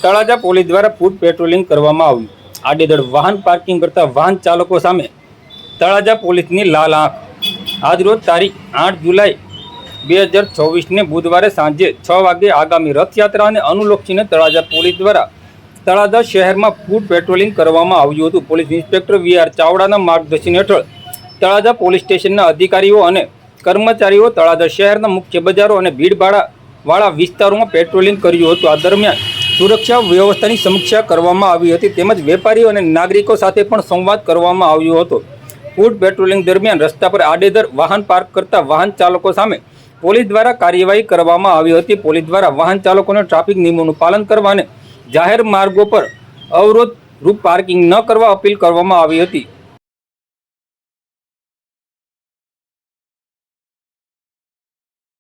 Talaja police દ્વારા ફૂટ patrolling કરવામાં આવ્યું। આડેધડ વાહન પાર્કિંગ કરતા વાહન ચાલકો સામે તળાજા પોલીસની લાલ આંખ। આજરોજ તારીખ 8 જુલાઈ 2024 બુધવારે સાંજે 6 વાગે આગામી રથયાત્રાને અનુલક્ષીને તળાજા પોલીસ દ્વારા તળાજા શહેરમાં ફૂટ પેટ્રોલિંગ કરવામાં આવ્યું હતું। પોલીસ ઇન્સ્પેક્ટર VR ચાવડાના માર્ગદર્શન હેઠળ તળાજા પોલીસ સ્ટેશનના અધિકારીઓ અને કર્મચારીઓ તળાજા શહેરના મુખ્ય બજારો અને ભીડભાડવાળા વિસ્તારોમાં પેટ્રોલિંગ કર્યું હતું। આ દરમિયાન સુરક્ષા વ્યવસ્થાની સમીક્ષા કરવામાં આવી હતી તેમજ વેપારીઓ અને નાગરિકો સાથે પણ સંવાદ કરવામાં આવ્યો હતો। ફૂટ પેટ્રોલિંગ દરમિયાન રસ્તા પર આડેધડ વાહન પાર્ક કરતા વાહન ચાલકો સામે પોલીસ દ્વારા કાર્યવાહી કરવામાં આવી હતી। પોલીસ દ્વારા વાહન ચાલકોને ટ્રાફિક નિયમોનું પાલન કરવા અને જાહેર માર્ગો પર અવરોધ રૂપ પાર્કિંગ ન કરવા અપીલ કરવામાં આવી હતી।